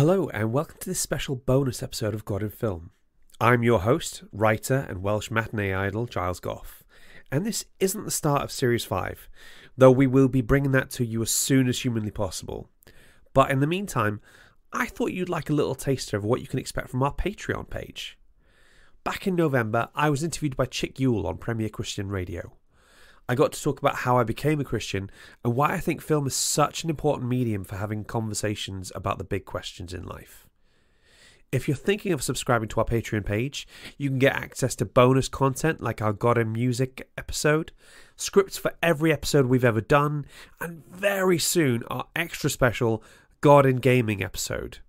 Hello and welcome to this special bonus episode of God in Film. I'm your host, writer and Welsh matinee idol Giles Goff, and this isn't the start of Series 5, though we will be bringing that to you as soon as humanly possible. But in the meantime, I thought you'd like a little taster of what you can expect from our Patreon page. Back in November, I was interviewed by Chick Yuill on Premier Christian Radio. I got to talk about how I became a Christian and why I think film is such an important medium for having conversations about the big questions in life. If you're thinking of subscribing to our Patreon page, you can get access to bonus content like our God in Music episode, scripts for every episode we've ever done, and very soon our extra special God in Gaming episode.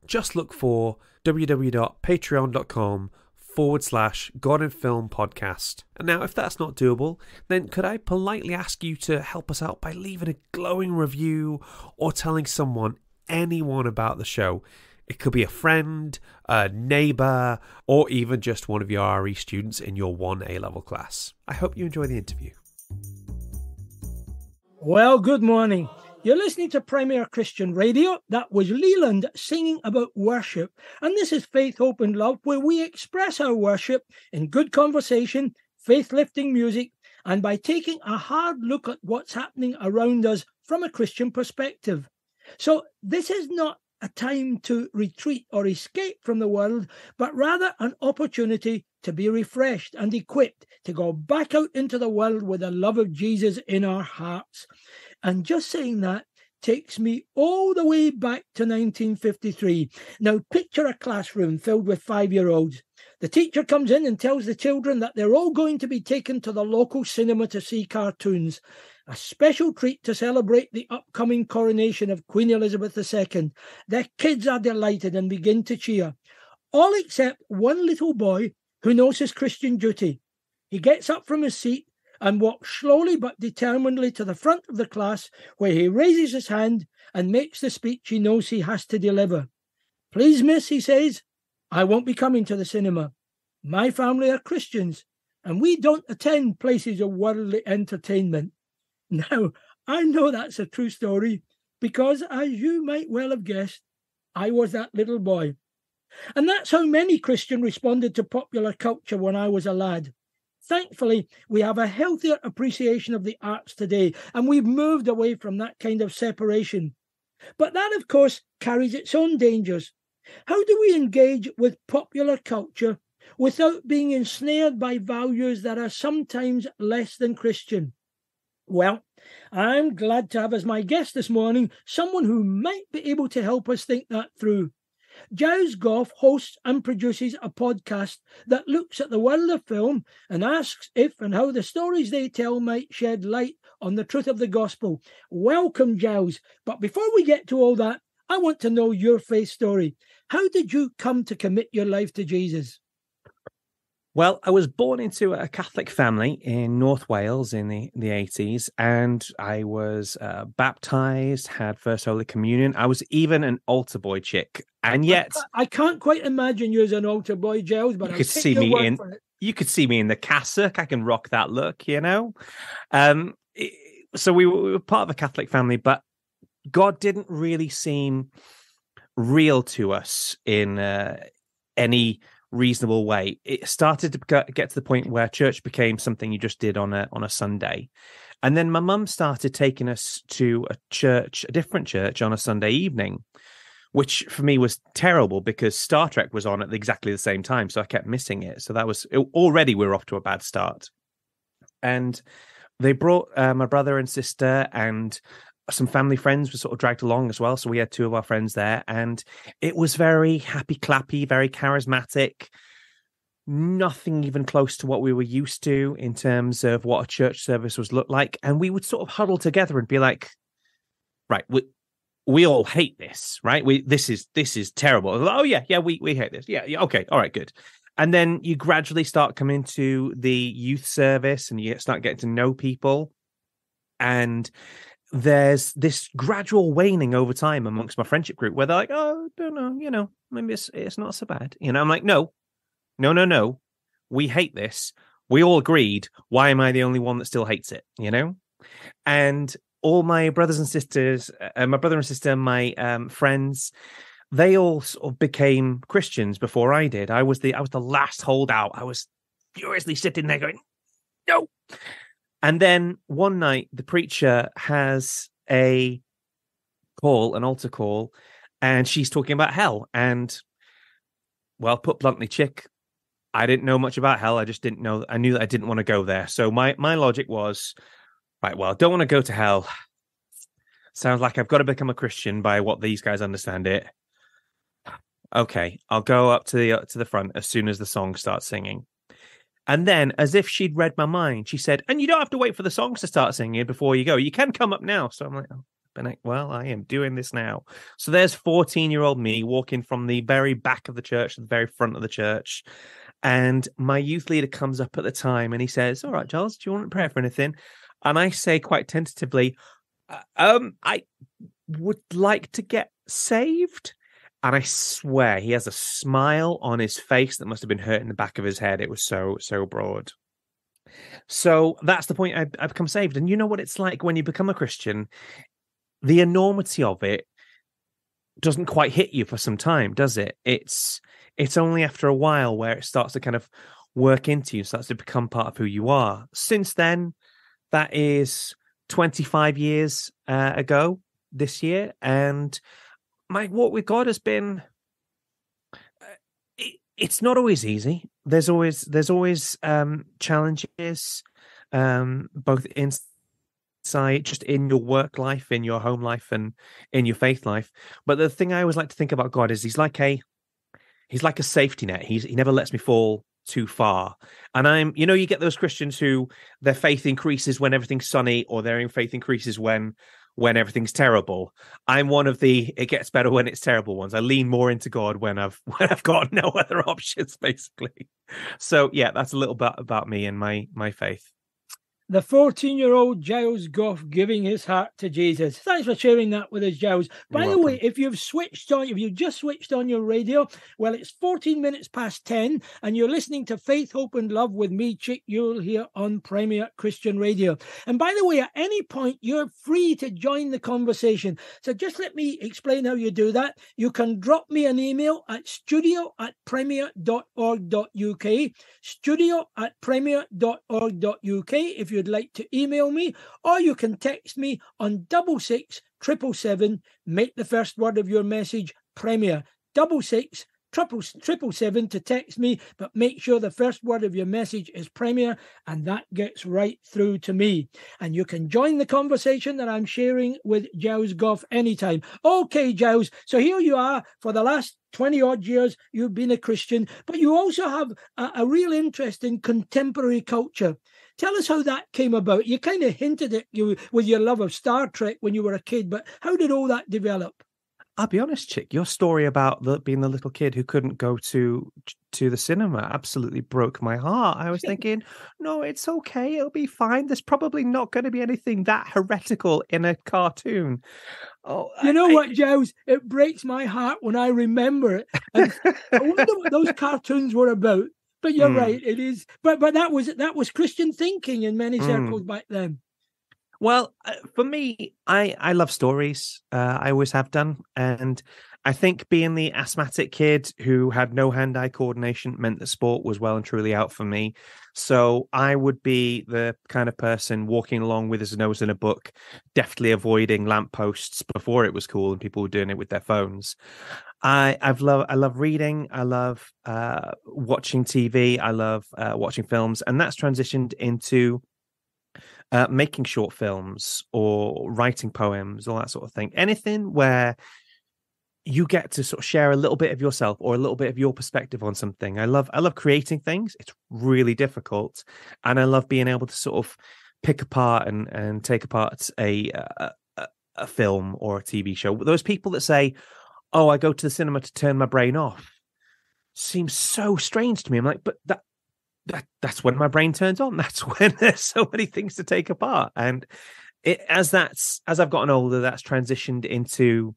Just look for www.patreon.com/God in Film podcast. And now, if that's not doable, then could I politely ask you to help us out by leaving a glowing review or telling anyone about the show? It could be a friend, a neighbour, or even just one of your RE students in your 1 A-level class. I hope you enjoy the interview. Well, good morning. You're listening to Premier Christian Radio. That was Leland singing about worship. And this is Faith, Hope and Love, where we express our worship in good conversation, faith-lifting music, and by taking a hard look at what's happening around us from a Christian perspective. So this is not a time to retreat or escape from the world, but rather an opportunity to be refreshed and equipped to go back out into the world with the love of Jesus in our hearts. And just saying that takes me all the way back to 1953. Now, picture a classroom filled with 5-year-olds. The teacher comes in and tells the children that they're all going to be taken to the local cinema to see cartoons, a special treat to celebrate the upcoming coronation of Queen Elizabeth II. The kids are delighted and begin to cheer, all except one little boy who knows his Christian duty. He gets up from his seat and walks slowly but determinedly to the front of the class, where he raises his hand and makes the speech he knows he has to deliver. "Please, miss," he says, "I won't be coming to the cinema. My family are Christians, and we don't attend places of worldly entertainment." Now, I know that's a true story, because, as you might well have guessed, I was that little boy. And that's how many Christians responded to popular culture when I was a lad. Thankfully, we have a healthier appreciation of the arts today, and we've moved away from that kind of separation. But that, of course, carries its own dangers. How do we engage with popular culture without being ensnared by values that are sometimes less than Christian? Well, I'm glad to have as my guest this morning someone who might be able to help us think that through. Giles Goff hosts and produces a podcast that looks at the world of film and asks if and how the stories they tell might shed light on the truth of the gospel. Welcome, Giles. But before we get to all that, I want to know your faith story. How did you come to commit your life to Jesus? Well, I was born into a Catholic family in North Wales in the 80s, and I was baptized, had First Holy Communion. I was even an altar boy, Chick. And yet... I can't quite imagine you as an altar boy, Giles, but you could see me in the cassock. I can rock that look, you know? So we were part of a Catholic family, but God didn't really seem real to us in any reasonable way. It started to get to the point where church became something you just did on a Sunday, and then my mum started taking us to a different church on a Sunday evening, which for me was terrible because Star Trek was on at exactly the same time, so I kept missing it. So that was already we were off to a bad start. And they brought my brother and sister and some family friends were sort of dragged along as well. So we had 2 of our friends there, and it was very happy clappy, very charismatic, nothing even close to what we were used to in terms of what a church service was look like. And we would sort of huddle together and be like, right, we all hate this, right? This is terrible. Oh yeah, we hate this. Yeah, okay, all right, good. And then you gradually start coming to the youth service and you start getting to know people, and there's this gradual waning over time amongst my friendship group where they're like, "Oh, don't know, maybe it's not so bad." I'm like, no, we hate this. We all agreed. Why am I the only one that still hates it? And all my brothers and sisters, my brother and sister, my friends, they all sort of became Christians before I did. I was the last holdout. I was furiously sitting there going, no. And then one night, the preacher has an altar call, and she's talking about hell. And, well, put bluntly, Chick, I didn't know much about hell. I just didn't know. I knew that I didn't want to go there. So my logic was, right, well, I don't want to go to hell. Sounds like I've got to become a Christian by what these guys understand it. Okay, I'll go up to the front as soon as the song starts singing. And then, as if she'd read my mind, she said, and you don't have to wait for the songs to start singing before you go. You can come up now. So I'm like, oh, well, I am doing this now. So there's 14-year-old me walking from the very back of the church to the very front of the church. And my youth leader comes up at the time and he says, all right, Giles, do you want to pray for anything? And I say quite tentatively, I would like to get saved. And I swear he has a smile on his face that must have been hurting the back of his head. It was so broad. So that's the point. I become saved. And you know what it's like when you become a Christian? The enormity of it doesn't quite hit you for some time, does it? It's only after a while where it starts to kind of work into you, starts to become part of who you are. Since then, that is 25 years ago this year. And my walk with God has been, it's not always easy. There's always challenges, both inside, just in your work life, in your home life, and in your faith life. But the thing I always like to think about God is he's like a safety net. He never lets me fall too far. And you get those Christians who their faith increases when everything's sunny, or their faith increases when everything's terrible. I'm one of the it gets better when it's terrible ones. I lean more into God when I've got no other options, basically. So yeah, that's a little bit about me and my faith. The 14-year-old Giles Goff giving his heart to Jesus. Thanks for sharing that with us, Giles. By the way, if you've just switched on your radio, well, it's 14 minutes past 10, and you're listening to Faith, Hope and Love with me, Chick Yuill, here on Premier Christian Radio. And by the way, at any point, you're free to join the conversation. So just let me explain how you do that. You can drop me an email at studio@premier.org.uk, studio@premier.org.uk if you'd like to email me, or you can text me on 66777. Make the first word of your message Premier. 66777 to text me, but make sure the first word of your message is Premier, and that gets right through to me. And you can join the conversation that I'm sharing with Giles Goff anytime. Okay, Giles, so here you are. For the last 20 odd years, you've been a Christian, but you also have a real interest in contemporary culture. Tell us how that came about. You kind of hinted at you with your love of Star Trek when you were a kid, but how did all that develop? I'll be honest, Chick, your story about being the little kid who couldn't go to the cinema absolutely broke my heart. I was thinking, no, it's okay. It'll be fine. There's probably not going to be anything that heretical in a cartoon. Oh, you know what, Giles? It breaks my heart when I remember it. And I wonder what those cartoons were about. But you're right, it is. But that was Christian thinking in many circles back then. Well, for me, I love stories. I always have done. And I think being the asthmatic kid who had no hand-eye coordination meant that sport was well and truly out for me. So I would be the kind of person walking along with his nose in a book, deftly avoiding lampposts before it was cool and people were doing it with their phones. I love reading. I love watching TV. I love watching films. And that's transitioned into making short films or writing poems, all that sort of thing. Anything where you get to sort of share a little bit of yourself or a little bit of your perspective on something. I love creating things. It's really difficult. And I love being able to sort of pick apart and take apart a film or a TV show. Those people that say, oh, I go to the cinema to turn my brain off, seems so strange to me. I'm like, but that's when my brain turns on. That's when there's so many things to take apart. And as I've gotten older, that's transitioned into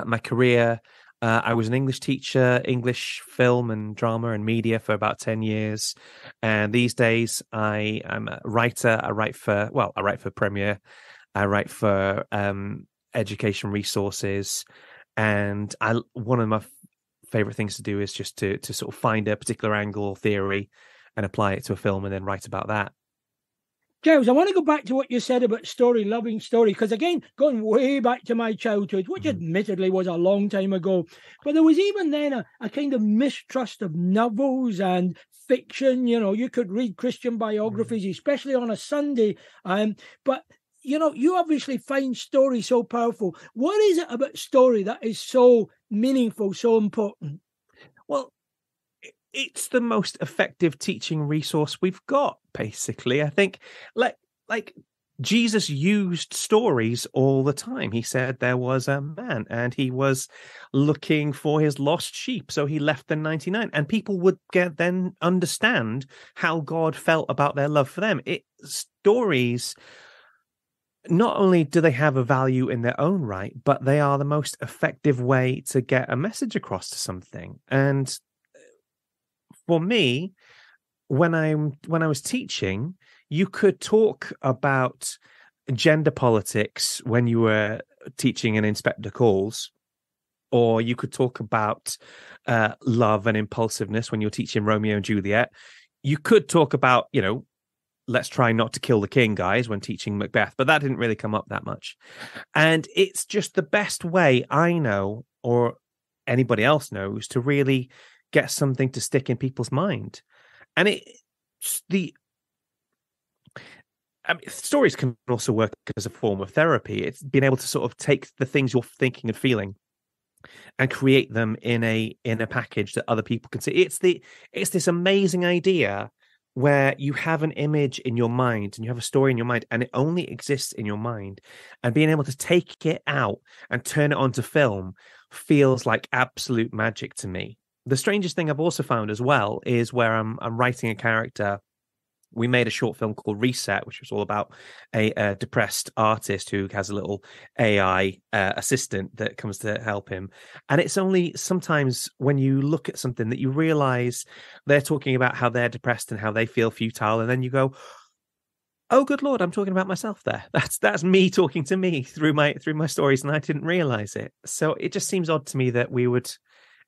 my career. I was an English teacher, English film and drama and media for about 10 years. And these days I'm a writer. I write for Premier. I write for education resources. And one of my favorite things to do is just to sort of find a particular angle or theory and apply it to a film and then write about that. Giles, I want to go back to what you said about story, loving story, because again, going way back to my childhood, which admittedly was a long time ago, but there was even then a kind of mistrust of novels and fiction. You could read Christian biographies, especially on a Sunday, but you obviously find story so powerful. What is it about story that is so meaningful, so important? Well, it's the most effective teaching resource we've got, basically. I think, like Jesus used stories all the time. He said there was a man and he was looking for his lost sheep, so he left the 99, and people would then understand how God felt about their love for them. Stories, not only do they have a value in their own right, but they are the most effective way to get a message across to something. And for me, when I was teaching, you could talk about gender politics when you were teaching an Inspector Calls, or you could talk about love and impulsiveness when you're teaching Romeo and Juliet. You could talk about, let's try not to kill the king, guys, when teaching Macbeth, but that didn't really come up that much. And it's just the best way I know, or anybody else knows, to really get something to stick in people's mind. And stories can also work as a form of therapy. It's being able to sort of take the things you're thinking and feeling and create them in a package that other people can see. It's this amazing idea where you have an image in your mind and you have a story in your mind, and it only exists in your mind. And being able to take it out and turn it onto film feels like absolute magic to me. The strangest thing I've also found as well is where I'm writing a character. We made a short film called Reset, which was all about a depressed artist who has a little AI assistant that comes to help him. And it's only sometimes when you look at something that you realize they're talking about how they're depressed and how they feel futile. And then you go, oh, good Lord, I'm talking about myself there. That's me talking to me through my stories, and I didn't realize it. So it just seems odd to me that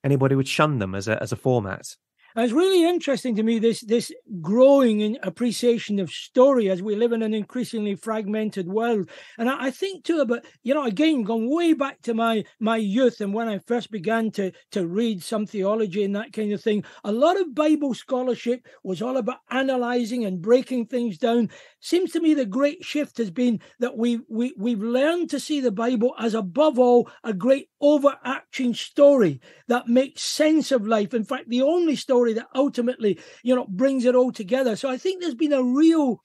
anybody would shun them as a format. And it's really interesting to me, this growing appreciation of story as we live in an increasingly fragmented world. And I think too about, again, going way back to my youth and when I first began to read some theology and that kind of thing, a lot of Bible scholarship was all about analysing and breaking things down. Seems to me the great shift has been that we've learned to see the Bible as, above all, a great overarching story that makes sense of life. In fact, the only story that ultimately, brings it all together. So I think there's been a real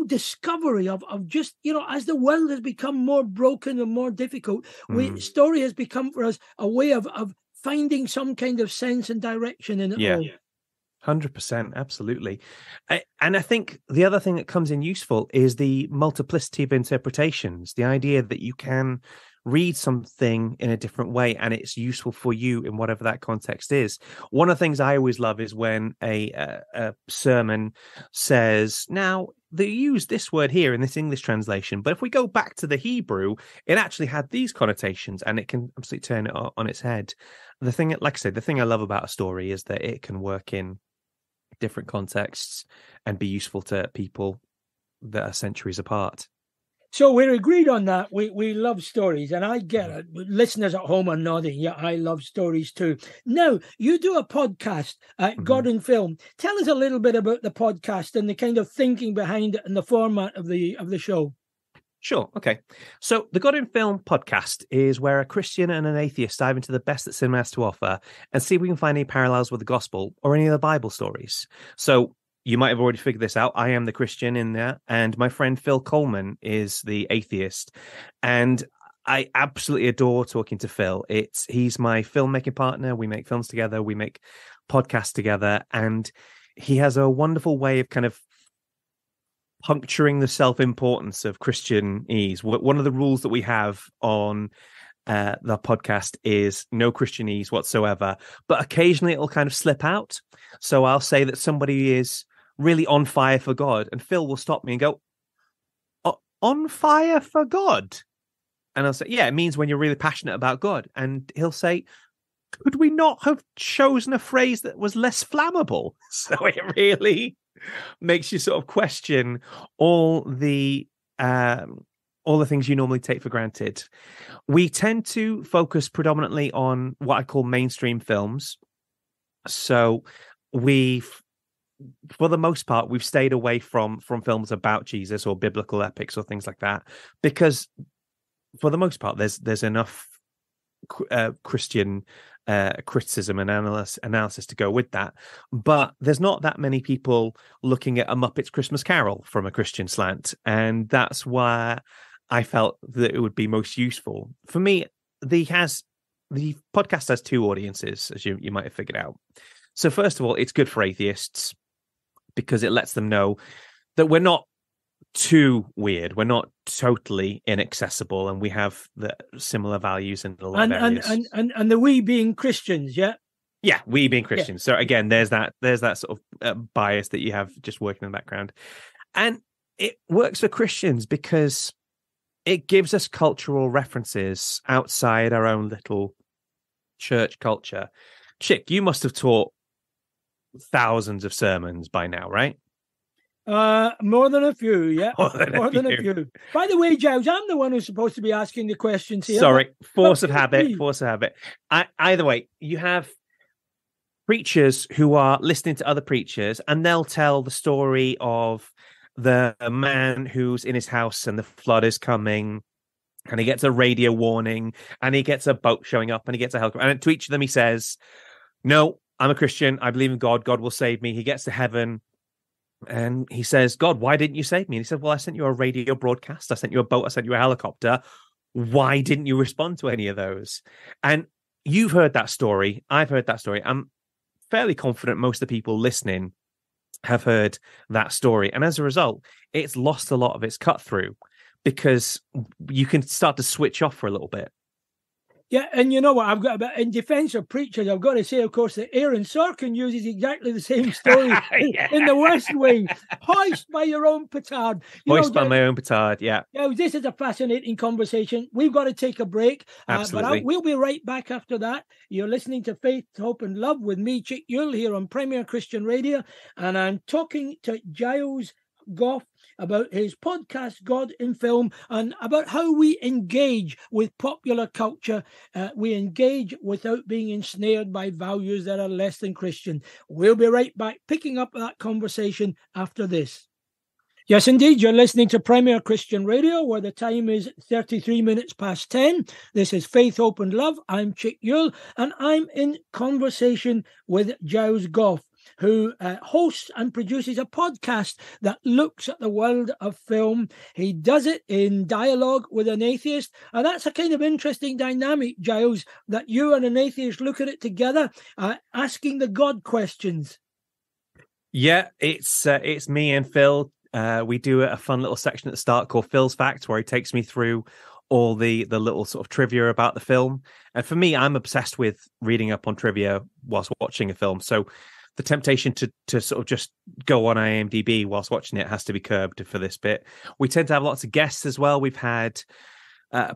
discovery of just, as the world has become more broken and more difficult, story has become for us a way of finding some kind of sense and direction in it all. 100%, absolutely. And I think the other thing that comes in useful is the multiplicity of interpretations, the idea that you can read something in a different way and it's useful for you in whatever that context is. One of the things I always love is when a sermon says, now they use this word here in this English translation, but if we go back to the Hebrew, it actually had these connotations, and it can absolutely turn it on its head. The thing, like I said, the thing I love about a story is that it can work in different contexts and be useful to people that are centuries apart. So we're agreed on that. We love stories, and I get it. Listeners at home are nodding. Yeah, I love stories too. Now, you do a podcast at God in Film. Tell us a little bit about the podcast and the kind of thinking behind it and the format of the show. Sure. Okay. So the God in Film podcast is where a Christian and an atheist dive into the best that cinema has to offer and see if we can find any parallels with the gospel or any of the Bible stories. So you might have already figured this out. I am the Christian in there, and my friend Phil Coleman is the atheist. And I absolutely adore talking to Phil. He's my filmmaking partner. We make films together. We make podcasts together. And he has a wonderful way of kind of puncturing the self-importance of Christianese. One of the rules that we have on the podcast is no Christianese whatsoever, but occasionally it'll kind of slip out. So I'll say that somebody is really on fire for God, and Phil will stop me and go, on fire for God? And I'll say, yeah, it means when you're really passionate about God. And he'll say, could we not have chosen a phrase that was less flammable? So it really makes you sort of question all the things you normally take for granted. We tend to focus predominantly on what I call mainstream films. So for the most part, we've stayed away from films about Jesus or biblical epics or things like that, because for the most part, there's enough Christian criticism and analysis to go with that. But there's not that many people looking at A Muppet's Christmas Carol from a Christian slant. And that's why I felt that it would be most useful. For me, the podcast has two audiences, as you might have figured out. So first of all, it's good for atheists because it lets them know that we're not too weird. We're not totally inaccessible, and we have the similar values in a lot of areas. And the we being Christians, yeah? Yeah, we being Christians. Yeah. So again, there's that sort of bias that you have just working in the background. And it works for Christians because it gives us cultural references outside our own little church culture. Chick, you must have taught thousands of sermons by now, right? More than a few, yeah. More than a few. By the way, Giles, I'm the one who's supposed to be asking the questions here. Sorry, force of habit. Either way, you have preachers who are listening to other preachers, and they'll tell the story of the man who's in his house and the flood is coming, and he gets a radio warning, and he gets a boat showing up, and he gets a helicopter. And to each of them, he says, "No, I'm a Christian. I believe in God. God will save me." He gets to heaven. And he says, "God, why didn't you save me?" And he said, "Well, I sent you a radio broadcast. I sent you a boat. I sent you a helicopter. Why didn't you respond to any of those?" And you've heard that story. I've heard that story. I'm fairly confident most of the people listening have heard that story. And as a result, it's lost a lot of its cut through because you can start to switch off for a little bit. Yeah, and you know what? In defense of preachers, I've got to say, of course, that Aaron Sorkin uses exactly the same story in The West Wing. Hoist by your own petard. Hoist by my own petard, yeah. Yeah, this is a fascinating conversation. We've got to take a break. Absolutely. But we'll be right back after that. You're listening to Faith, Hope and Love with me, Chick Yuill, here on Premier Christian Radio. And I'm talking to Giles Goff about his podcast God in Film and about how we engage with popular culture. We engage without being ensnared by values that are less than Christian. We'll be right back picking up that conversation after this. Yes, indeed. You're listening to Premier Christian Radio, where the time is 33 minutes past 10. This is Faith, Hope and Love. I'm Chick Yuill, and I'm in conversation with Giles Goff, who hosts and produces a podcast that looks at the world of film. He does it in dialogue with an atheist, and that's a kind of interesting dynamic, Giles, that you and an atheist look at it together, asking the God questions. Yeah, it's me and Phil. We do a fun little section at the start called Phil's Facts, where he takes me through all the little sort of trivia about the film. And for me, I'm obsessed with reading up on trivia whilst watching a film. So the temptation to sort of just go on IMDb whilst watching it has to be curbed for this bit. We tend to have lots of guests as well. We've had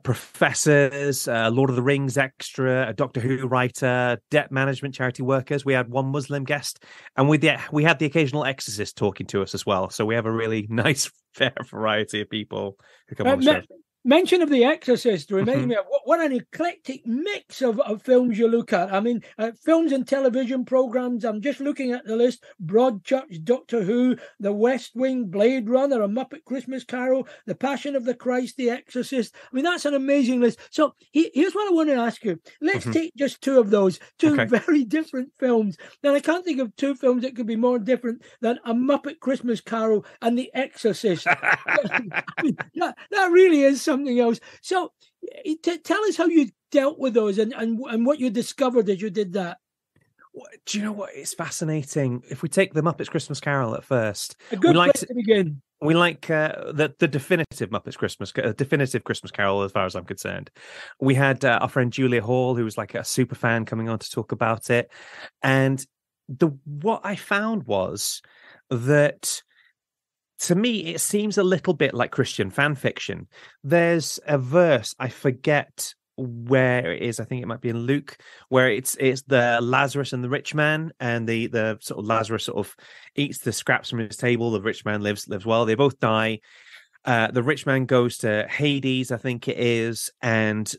professors, Lord of the Rings extra, a Doctor Who writer, debt management charity workers. We had one Muslim guest, and we had the occasional exorcist talking to us as well. So we have a really nice, fair variety of people who come on the show. Mention of The Exorcist reminds me of what an eclectic mix of films you look at. I mean, films and television programs. I'm just looking at the list: Broadchurch, Doctor Who, The West Wing, Blade Runner, A Muppet Christmas Carol, The Passion of the Christ, The Exorcist. I mean, that's an amazing list. So here's what I want to ask you. Let's take just two of those, very different films. And I can't think of two films that could be more different than A Muppet Christmas Carol and The Exorcist. I mean, that really is something else. So tell us how you dealt with those and what you discovered as you did that. Do you know what? It's fascinating. If we take the Muppets Christmas Carol at first, a good place to begin. We like the definitive Muppets definitive Christmas Carol, as far as I'm concerned. We had our friend Julia Hall, who was like a super fan, coming on to talk about it. And what I found was that to me, it seems a little bit like Christian fan fiction. There's a verse, I forget where it is. I think it might be in Luke, where it's the Lazarus and the rich man, and the sort of Lazarus sort of eats the scraps from his table. The rich man lives well. They both die. The rich man goes to Hades, I think it is, and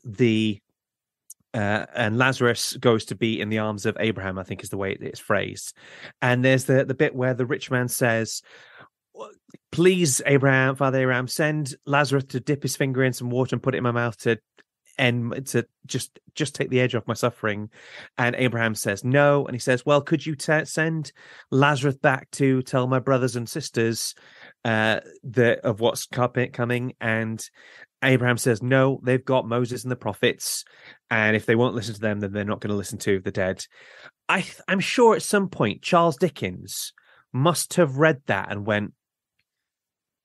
Lazarus goes to be in the arms of Abraham, I think is the way it's phrased. And there's the bit where the rich man says, "Please, Abraham, Father Abraham, send Lazarus to dip his finger in some water and put it in my mouth to just take the edge off my suffering." And Abraham says no, and he says, "Well, could you send Lazarus back to tell my brothers and sisters of what's coming?" And Abraham says, "No, they've got Moses and the prophets, and if they won't listen to them, then they're not going to listen to the dead." I'm sure at some point Charles Dickens must have read that and went,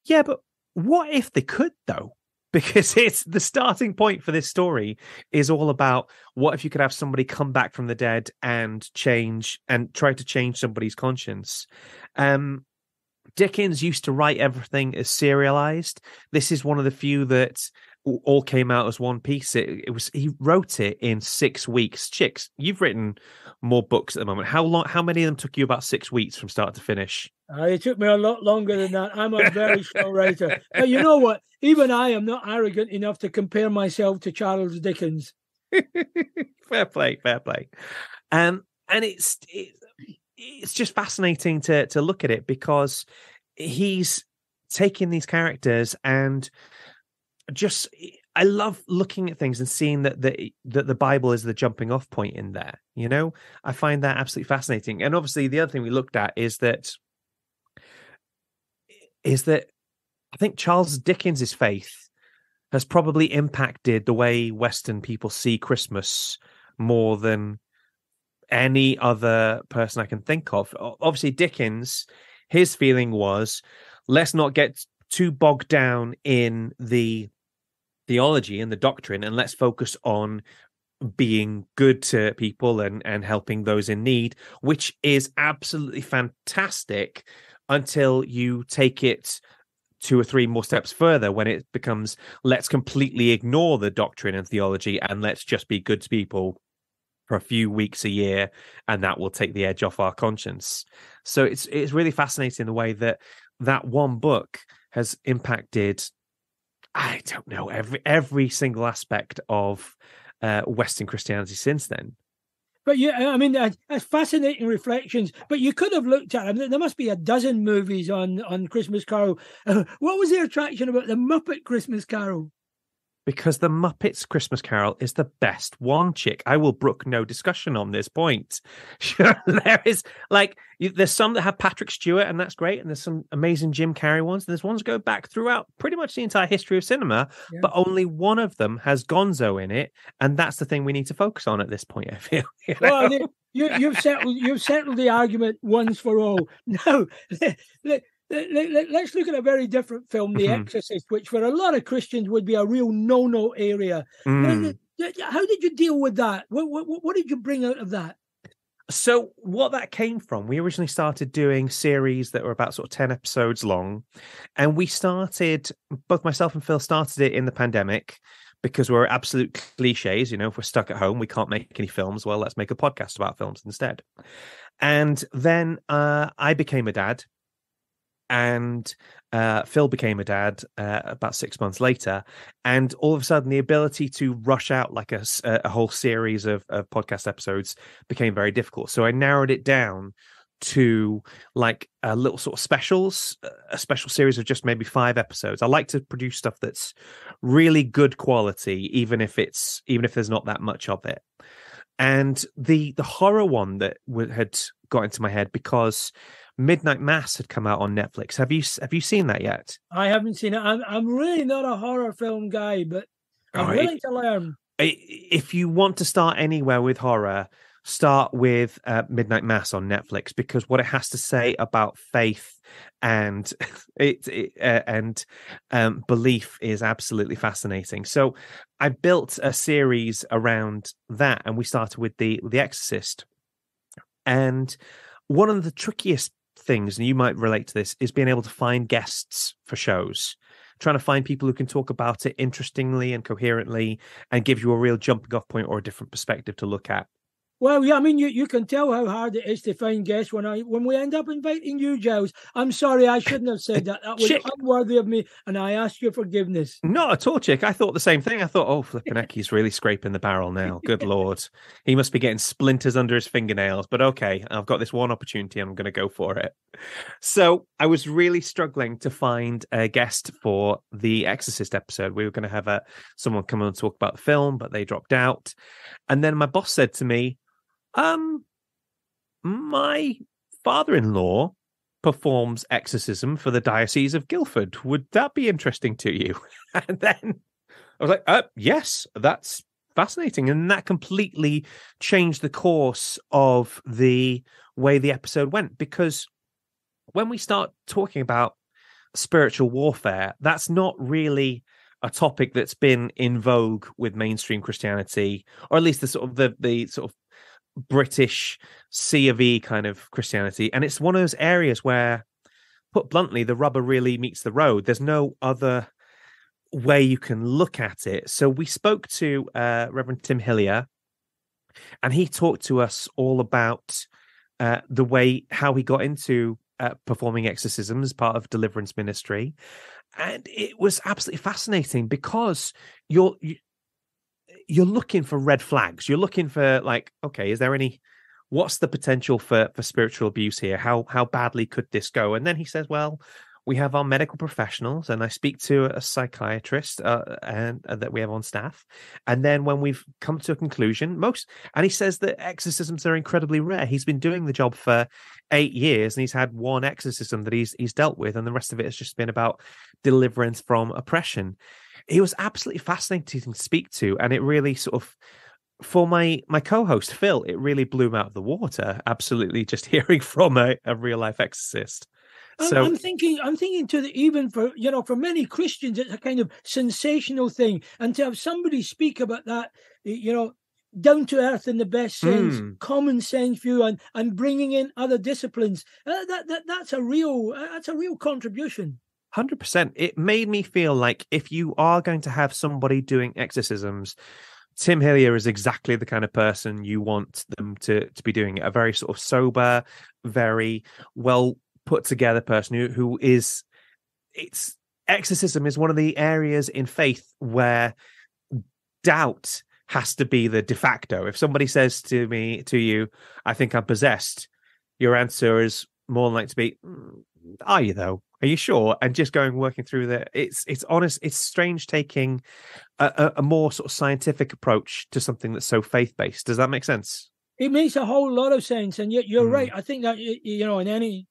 "Yeah, but what if they could, though?" Because it's the starting point for this story is all about what if you could have somebody come back from the dead and change and try to change somebody's conscience. Dickens used to write everything as serialized. This is one of the few that all came out as one piece. He wrote it in 6 weeks. Chicks, you've written more books at the moment. How many of them took you about 6 weeks from start to finish? It took me a lot longer than that. I'm a very slow writer. But you know what? Even I am not arrogant enough to compare myself to Charles Dickens. Fair play. And it's just fascinating to look at it, because he's taking these characters and just, I love looking at things and seeing that the Bible is the jumping off point in there. You know, I find that absolutely fascinating. And obviously the other thing we looked at is that I think Charles Dickens's faith has probably impacted the way Western people see Christmas more than any other person I can think of. Obviously, Dickens, his feeling was, let's not get too bogged down in the theology and the doctrine, and let's focus on being good to people and helping those in need, which is absolutely fantastic until you take it 2 or 3 more steps further, when it becomes, let's completely ignore the doctrine and theology and let's just be good to people for a few weeks a year, and that will take the edge off our conscience. So it's really fascinating the way that one book has impacted, I don't know, every single aspect of Western Christianity since then. But yeah, I mean, that's fascinating reflections. But you could have looked at them. There must be a dozen movies on Christmas Carol. What was the attraction about the Muppet Christmas Carol? Because the Muppets Christmas Carol is the best one, Chick. I will brook no discussion on this point. There is, there's some that have Patrick Stewart, and that's great, and there's some amazing Jim Carrey ones, and there's ones that go back throughout pretty much the entire history of cinema, but only one of them has Gonzo in it, and that's the thing we need to focus on at this point, I feel. Well, you've settled the argument once for all. Now, let's look at a very different film, The Exorcist, which for a lot of Christians would be a real no-no area. How did you deal with that? What did you bring out of that? So what that came from, we originally started doing series that were about sort of 10 episodes long. And we started, both myself and Phil started it in the pandemic, because we're absolute cliches. You know, if we're stuck at home, we can't make any films. Well, let's make a podcast about films instead. And then I became a dad. And Phil became a dad about 6 months later, and all of a sudden the ability to rush out like a whole series of podcast episodes became very difficult. So I narrowed it down to like a little sort of specials, a special series of just maybe 5 episodes. I like to produce stuff that's really good quality, even if there's not that much of it. And the horror one that had got into my head, because Midnight Mass had come out on Netflix. Have you seen that yet? I haven't seen it. I'm really not a horror film guy, but I'm willing to learn. If you want to start anywhere with horror, start with Midnight Mass on Netflix, because what it has to say about faith and belief is absolutely fascinating. So I built a series around that, and we started with the Exorcist. And one of the trickiest things, and you might relate to this, is being able to find guests for shows, trying to find people who can talk about it interestingly and coherently and give you a real jumping off point or a different perspective to look at. Well, yeah, I mean, you can tell how hard it is to find guests when we end up inviting you, Giles. I'm sorry, I shouldn't have said that. That was Chick, unworthy of me, and I ask your forgiveness. not at all, Chick. I thought the same thing. I thought, oh, flipping heck, he's really scraping the barrel now. Good Lord. He must be getting splinters under his fingernails. But okay, I've got this one opportunity. I'm going to go for it. So I was really struggling to find a guest for the Exorcist episode. We were going to have someone come on and talk about the film, but they dropped out. And then my boss said to me, my father-in-law performs exorcism for the Diocese of Guildford. Would that be interesting to you? And then I was like, yes, that's fascinating. And that completely changed the course of the way the episode went. Because when we start talking about spiritual warfare, that's not really a topic that's been in vogue with mainstream Christianity, or at least the sort of British C of E kind of Christianity. And it's one of those areas where, put bluntly, the rubber really meets the road. There's no other way you can look at it. So we spoke to Reverend Tim Hillier, and he talked to us all about how he got into performing exorcism as part of deliverance ministry. And it was absolutely fascinating because you're looking for red flags. You're looking for, like, okay, what's the potential for spiritual abuse here? How badly could this go? And then he says, well, we have our medical professionals, and I speak to a psychiatrist and that we have on staff. And then when we've come to a conclusion, and he says that exorcisms are incredibly rare. He's been doing the job for 8 years, and he's had one exorcism that he's dealt with, and the rest of it has just been about deliverance from oppression. He was absolutely fascinating to speak to, and it really sort of, for my co-host Phil, it really blew him out of the water. Absolutely, just hearing from a real life exorcist. So I'm thinking to even for many Christians, it's a kind of sensational thing, and to have somebody speak about that, down to earth in the best sense, common sense view, and bringing in other disciplines, that's a real contribution. 100%. It made me feel like if you are going to have somebody doing exorcisms, Tim Hillier is exactly the kind of person you want them to be doing it. A very sort of sober, very well put together person who is. Exorcism is one of the areas in faith where doubt has to be the de facto. If somebody says to you, I think I'm possessed, your answer is more likely to be, are you though? Are you sure? And just working through it's honest. It's strange taking a more sort of scientific approach to something that's so faith-based. Does that make sense? It makes a whole lot of sense, and you're right. I think that in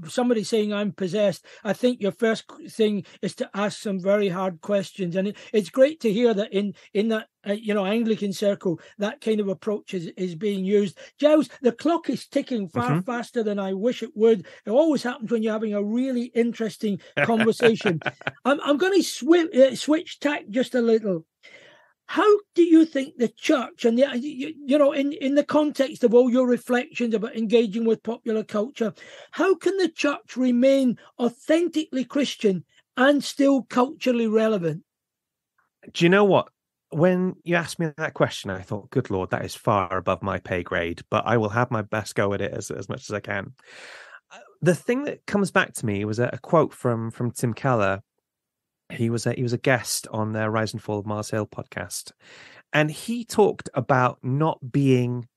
somebody saying I'm possessed, I think your first thing is to ask some very hard questions, and it's great to hear that in that Anglican circle that kind of approach is being used. Giles, the clock is ticking far faster than I wish it would. It always happens when you're having a really interesting conversation. I'm going to switch tack just a little. How do you think the church, and in the context of all your reflections about engaging with popular culture, how can the church remain authentically Christian and still culturally relevant? Do you know what? When you asked me that question, I thought, good Lord, that is far above my pay grade, but I will have my best go at it as much as I can. The thing that comes back to me was a quote from Tim Keller. He was a guest on their Rise and Fall of Mars Hill podcast, and he talked about not being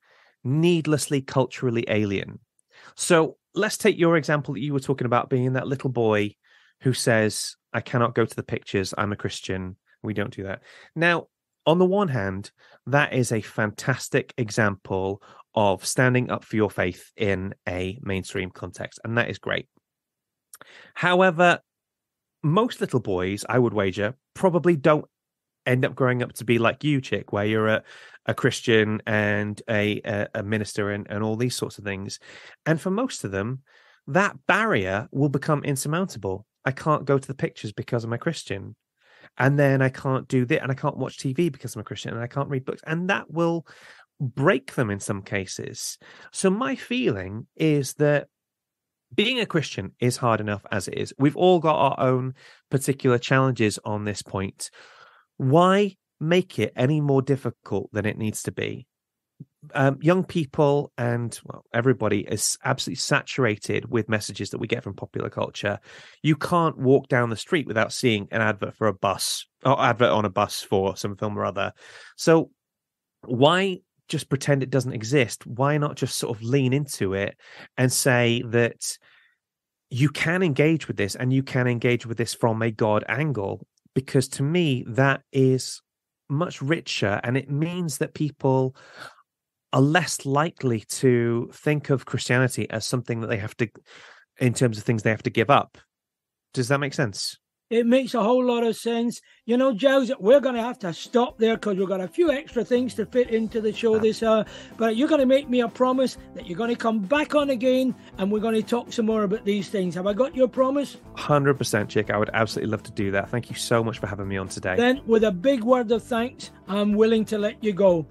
needlessly culturally alien. So let's take your example that you were talking about, being that little boy who says, I cannot go to the pictures, I'm a Christian. We don't do that. Now, on the one hand, that is a fantastic example of standing up for your faith in a mainstream context, and that is great. However, most little boys, I would wager, probably don't end up growing up to be like you, Chick, where you're a Christian and a minister and all these sorts of things. And for most of them, that barrier will become insurmountable. I can't go to the pictures because I'm a Christian. And then I can't do that, and I can't watch TV because I'm a Christian, and I can't read books. And that will break them in some cases. So my feeling is that being a Christian is hard enough as it is. We've all got our own particular challenges on this point. Why make it any more difficult than it needs to be? Young people and everybody is absolutely saturated with messages that we get from popular culture. You can't walk down the street without seeing an advert for a bus or advert on a bus for some film or other. So why just pretend it doesn't exist? Why not just sort of lean into it and say that you can engage with this, and you can engage with this from a God angle? Because to me, that is much richer, and it means that people are less likely to think of Christianity as something that they have to, in terms of things they have to give up. Does that make sense? It makes a whole lot of sense. You know, Giles, we're going to have to stop there because we've got a few extra things to fit into the show this hour. But you're going to make me a promise that you're going to come back on again and we're going to talk some more about these things. Have I got your promise? 100%, Chick. I would absolutely love to do that. Thank you so much for having me on today. Then, with a big word of thanks, I'm willing to let you go.